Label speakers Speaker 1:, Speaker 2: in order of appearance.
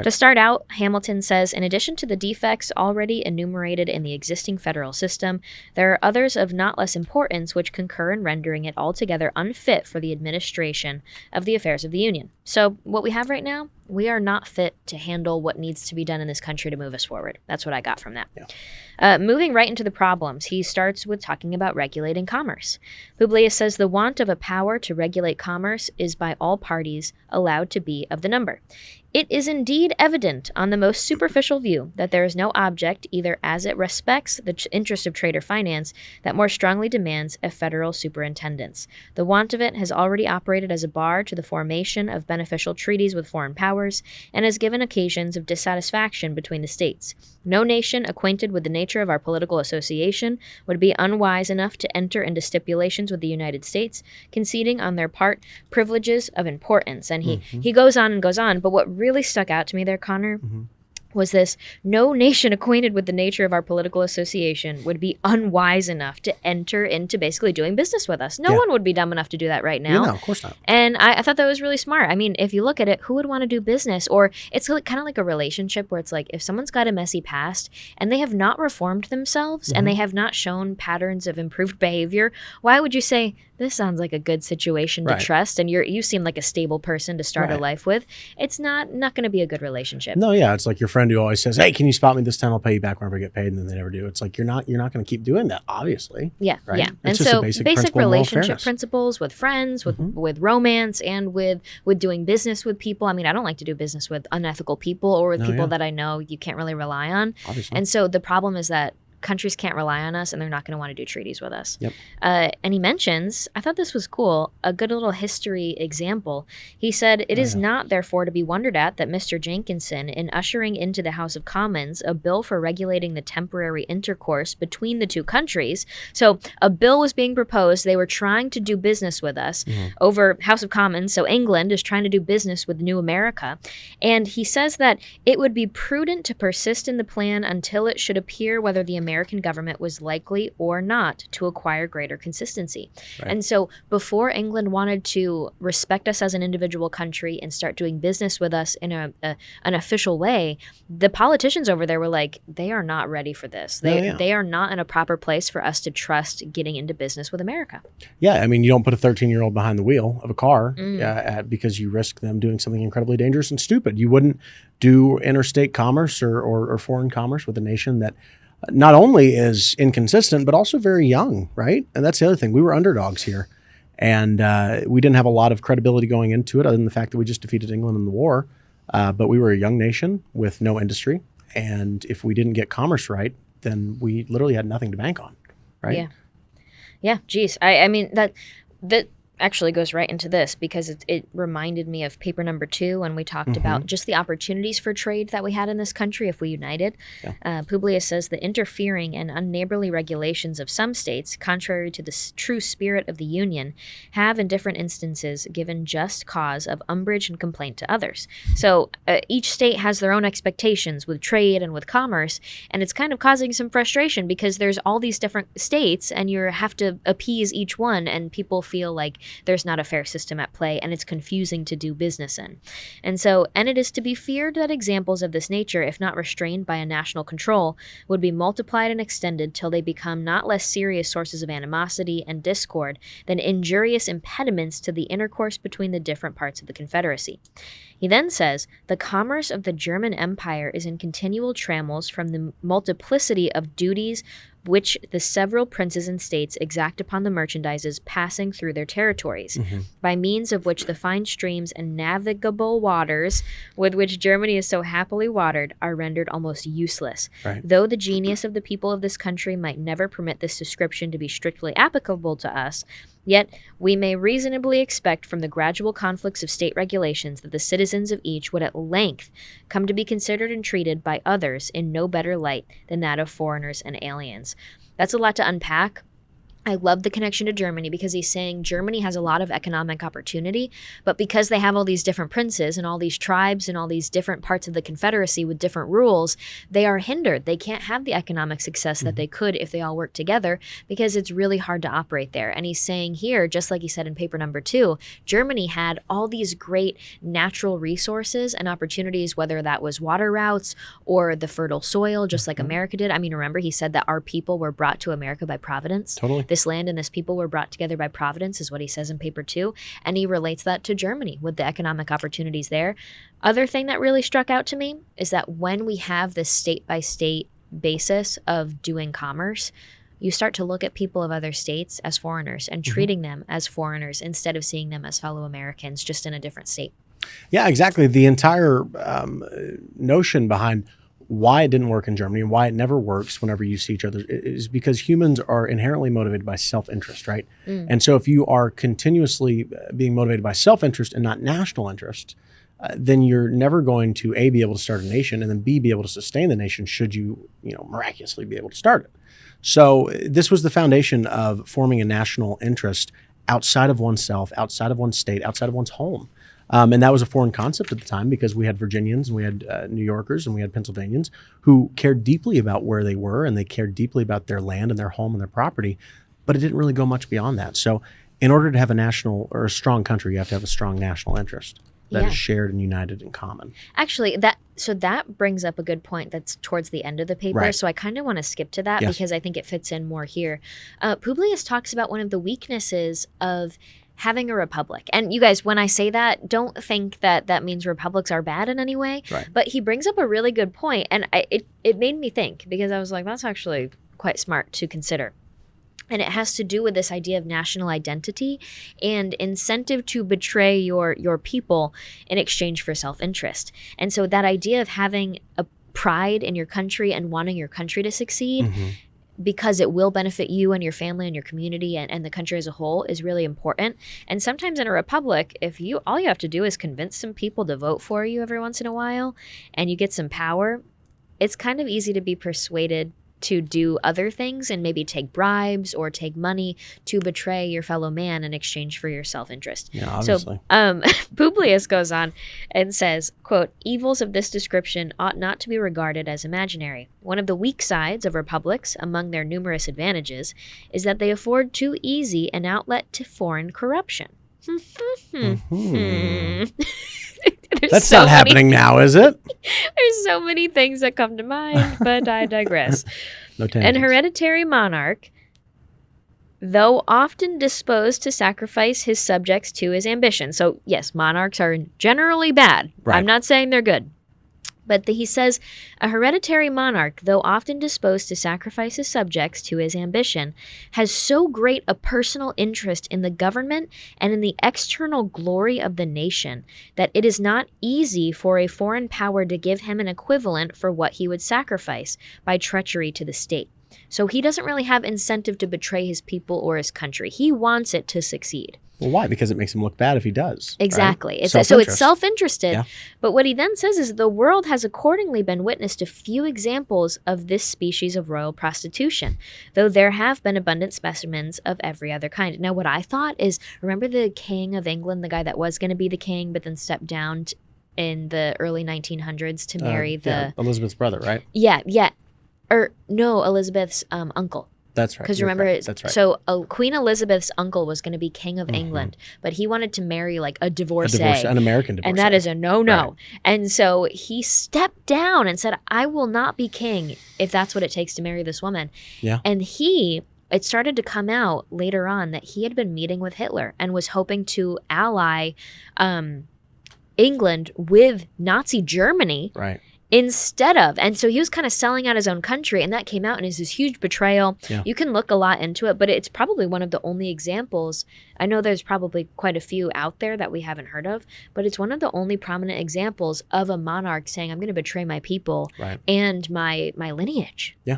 Speaker 1: To start out, Hamilton says, in addition to the defects already enumerated in the existing federal system, there are others of not less importance which concur in rendering it altogether unfit for the administration of the affairs of the Union. So what we have right now, we are not fit to handle what needs to be done in this country to move us forward. That's what I got from that. Yeah. Moving right into the problems, he starts with talking about regulating commerce. Publius says the want of a power to regulate commerce is by all parties allowed to be of the number. It is indeed evident on the most superficial view that there is no object, either as it respects the interest of trade or finance, that more strongly demands a federal superintendence. The want of it has already operated as a bar to the formation of beneficial treaties with foreign powers, and has given occasions of dissatisfaction between the states. No nation acquainted with the nature of our political association would be unwise enough to enter into stipulations with the United States, conceding on their part privileges of importance. And he goes on and goes on, but what really stuck out to me there, Connor, was this: no nation acquainted with the nature of our political association would be unwise enough to enter into basically doing business with us. No one would be dumb enough to do that right now.
Speaker 2: No, of course not.
Speaker 1: And I thought that was really smart. I mean, if you look at it, who would want to do business? Or it's kind of like a relationship where it's like, if someone's got a messy past and they have not reformed themselves and they have not shown patterns of improved behavior, why would you say, this sounds like a good situation to trust, and you seem like a stable person to start a life with? It's not going to be a good relationship.
Speaker 2: No, yeah, it's like your friend who always says, "Hey, can you spot me this time? I'll pay you back whenever I get paid," and then they never do. It's like you're not going to keep doing that, obviously.
Speaker 1: Yeah,
Speaker 2: right?
Speaker 1: yeah.
Speaker 2: It's
Speaker 1: and
Speaker 2: just
Speaker 1: so
Speaker 2: a
Speaker 1: basic relationship
Speaker 2: fairness.
Speaker 1: principles with friends, with romance, and with doing business with people. I mean, I don't like to do business with unethical people or with people that I know you can't really rely on.
Speaker 2: Obviously.
Speaker 1: And so the problem is that countries can't rely on us, and they're not going to want to do treaties with us.
Speaker 2: Yep.
Speaker 1: And he mentions, I thought this was cool, a good little history example. He said, it is not, therefore, to be wondered at that Mr. Jenkinson, in ushering into the House of Commons a bill for regulating the temporary intercourse between the two countries. So a bill was being proposed. They were trying to do business with us over House of Commons. So England is trying to do business with New America. And he says that it would be prudent to persist in the plan until it should appear whether the American government was likely or not to acquire greater consistency. Right. And so before England wanted to respect us as an individual country and start doing business with us in an official way, the politicians over there were like, they are not ready for this. They are not in a proper place for us to trust getting into business with America.
Speaker 2: Yeah, I mean, you don't put a 13-year-old behind the wheel of a car because you risk them doing something incredibly dangerous and stupid. You wouldn't do interstate commerce or foreign commerce with a nation that not only is inconsistent, but also very young, right? And that's the other thing. We were underdogs here, and we didn't have a lot of credibility going into it other than the fact that we just defeated England in the war. But we were a young nation with no industry, and if we didn't get commerce right, then we literally had nothing to bank on, right?
Speaker 1: Yeah. Yeah, geez. I mean, that actually goes right into this, because it reminded me of paper number 2 when we talked about just the opportunities for trade that we had in this country if we united. Yeah. Publius says the interfering and unneighborly regulations of some states, contrary to the true spirit of the Union, have in different instances given just cause of umbrage and complaint to others. So each state has their own expectations with trade and with commerce, and it's kind of causing some frustration because there's all these different states and you have to appease each one, and people feel like there's not a fair system at play, and it's confusing to do business in. And it is to be feared that examples of this nature, if not restrained by a national control, would be multiplied and extended till they become not less serious sources of animosity and discord than injurious impediments to the intercourse between the different parts of the Confederacy. He then says, the commerce of the German Empire is in continual trammels from the multiplicity of duties which the several princes and states exact upon the merchandises passing through their territories, by means of which the fine streams and navigable waters with which Germany is so happily watered are rendered almost useless. Right. Though the genius of the people of this country might never permit this description to be strictly applicable to us, yet we may reasonably expect from the gradual conflicts of state regulations that the citizens of each would at length come to be considered and treated by others in no better light than that of foreigners and aliens. That's a lot to unpack. I love the connection to Germany because he's saying Germany has a lot of economic opportunity, but because they have all these different princes and all these tribes and all these different parts of the Confederacy with different rules, they are hindered. They can't have the economic success that they could if they all work together because it's really hard to operate there. And he's saying here, just like he said in paper number 2, Germany had all these great natural resources and opportunities, whether that was water routes or the fertile soil, just like America did. I mean, remember, he said that our people wwere brought to America by providence.
Speaker 2: Totally.
Speaker 1: This land and this people were brought together by providence is what he says in paper 2. And he relates that to Germany with the economic opportunities there. Other thing that really struck out to me is that when we have this state-by-state basis of doing commerce, you start to look at people of other states as foreigners and treating them as foreigners instead of seeing them as fellow Americans just in a different state.
Speaker 2: Yeah, exactly. The entire notion behind why it didn't work in Germany and why it never works whenever you see each other is because humans are inherently motivated by self-interest, right? And so if you are continuously being motivated by self-interest and not national interest, then you're never going to A, be able to start a nation, and then B, be able to sustain the nation should you miraculously be able to start it. So this was the foundation of forming a national interest outside of oneself, outside of one's state, outside of one's home. And that was a foreign concept at the time because we had Virginians and we had New Yorkers and we had Pennsylvanians who cared deeply about where they were and they cared deeply about their land and their home and their property, but it didn't really go much beyond that. So in order to have a national or a strong country, you have to have a strong national interest that is shared and united and common.
Speaker 1: Actually, that brings up a good point that's towards the end of the paper. Right. So I kind of want to skip to that because I think it fits in more here. Publius talks about one of the weaknesses of having a republic. And you guys, when I say that, don't think that that means republics are bad in any way. Right. But he brings up a really good point, and it made me think because I was like, that's actually quite smart to consider. And it has to do with this idea of national identity and incentive to betray your people in exchange for self-interest. And so that idea of having a pride in your country and wanting your country to succeed because it will benefit you and your family and your community and the country as a whole is really important. And sometimes in a republic, all you have to do is convince some people to vote for you every once in a while and you get some power, it's kind of easy to be persuaded to do other things and maybe take bribes or take money to betray your fellow man in exchange for your self-interest.
Speaker 2: Yeah, obviously.
Speaker 1: So Publius goes on and says, quote, evils of this description ought not to be regarded as imaginary. One of the weak sides of republics, among their numerous advantages, is that they afford too easy an outlet to foreign corruption.
Speaker 2: That's not happening now, is it?
Speaker 1: There's so many things that come to mind, but I digress.
Speaker 2: No tangents.
Speaker 1: An hereditary monarch, though often disposed to sacrifice his subjects to his ambition. So, yes, monarchs are generally bad. Right. I'm not saying they're good. But he says, a hereditary monarch, though often disposed to sacrifice his subjects to his ambition, has so great a personal interest in the government and in the external glory of the nation that it is not easy for a foreign power to give him an equivalent for what he would sacrifice by treachery to the state. So he doesn't really have incentive to betray his people or his country. He wants it to succeed.
Speaker 2: Well, why? Because it makes him look bad if he does.
Speaker 1: Exactly.
Speaker 2: Right?
Speaker 1: So it's self-interested. Yeah. But what he then says is the world has accordingly been witness to few examples of this species of royal prostitution, though there have been abundant specimens of every other kind. Now, what I thought is, remember the king of England, the guy that was going to be the king, but then stepped down in the early 1900s to marry
Speaker 2: Elizabeth's brother, right?
Speaker 1: Yeah. Or no, Elizabeth's uncle.
Speaker 2: That's right.
Speaker 1: Because remember,
Speaker 2: that's right.
Speaker 1: So Queen Elizabeth's uncle was going to be king of England, but he wanted to marry like a divorcee.
Speaker 2: An American divorcee.
Speaker 1: And that is a no-no.
Speaker 2: Right.
Speaker 1: And so he stepped down and said, I will not be king if that's what it takes to marry this woman.
Speaker 2: Yeah.
Speaker 1: And it started to come out later on that he had been meeting with Hitler and was hoping to ally England with Nazi Germany.
Speaker 2: Right.
Speaker 1: Instead of, and so he was kind of selling out his own country, and that came out and is this huge betrayal. Yeah. You can look a lot into it, but it's probably one of the only examples. I know there's probably quite a few out there that we haven't heard of, but it's one of the only prominent examples of a monarch saying, I'm going to betray my people and my lineage.
Speaker 2: Yeah.